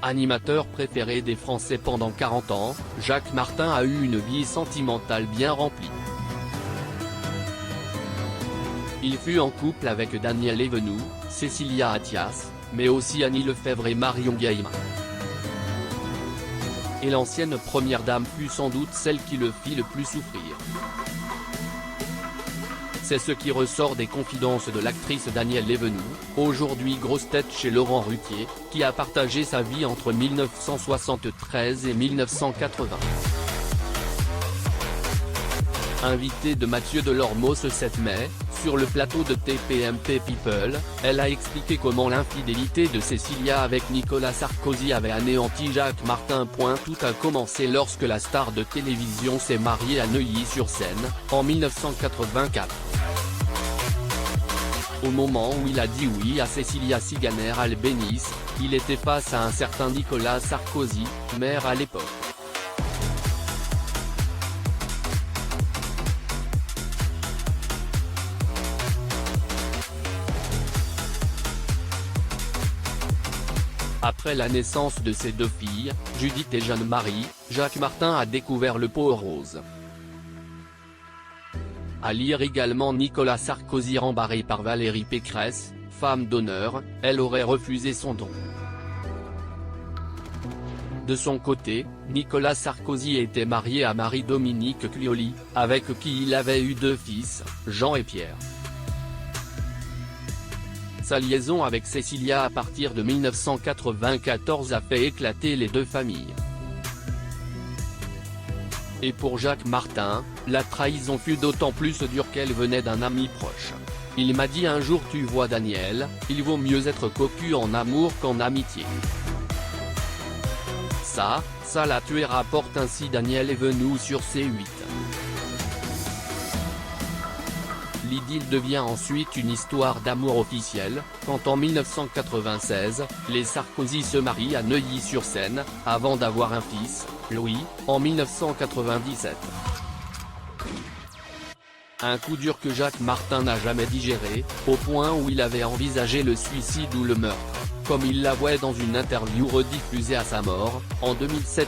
Animateur préféré des Français pendant 40 ans, Jacques Martin a eu une vie sentimentale bien remplie. Il fut en couple avec Daniel Evenou, Cécilia Attias, mais aussi Annie Lefebvre et Marion Gaillardet. Et l'ancienne première dame fut sans doute celle qui le fit le plus souffrir. C'est ce qui ressort des confidences de l'actrice Danielle Evenou, aujourd'hui grosse tête chez Laurent Ruquier, qui a partagé sa vie entre 1973 et 1980. Invitée de Mathieu Delormeau ce 7 mai, sur le plateau de TPMP People, elle a expliqué comment l'infidélité de Cécilia avec Nicolas Sarkozy avait anéanti Jacques Martin. Tout a commencé lorsque la star de télévision s'est mariée à Neuilly-sur-Seine, en 1984. Au moment où il a dit oui à Cécilia Siganer-Albéniz, il était face à un certain Nicolas Sarkozy, maire à l'époque. Après la naissance de ses deux filles, Judith et Jeanne-Marie, Jacques Martin a découvert le pot rose. À lire également Nicolas Sarkozy rembarré par Valérie Pécresse, femme d'honneur, elle aurait refusé son don. De son côté, Nicolas Sarkozy était marié à Marie-Dominique Clioli, avec qui il avait eu deux fils, Jean et Pierre. Sa liaison avec Cécilia à partir de 1994 a fait éclater les deux familles. Et pour Jacques Martin, la trahison fut d'autant plus dure qu'elle venait d'un ami proche. Il m'a dit un jour: tu vois Daniel, il vaut mieux être cocu en amour qu'en amitié. Ça l'a tué, rapporte ainsi Daniel Evenou sur C8. L'idylle devient ensuite une histoire d'amour officielle, quand en 1996, les Sarkozy se marient à Neuilly-sur-Seine, avant d'avoir un fils, Louis, en 1997. Un coup dur que Jacques Martin n'a jamais digéré, au point où il avait envisagé le suicide ou le meurtre, comme il l'avouait dans une interview rediffusée à sa mort, en 2007.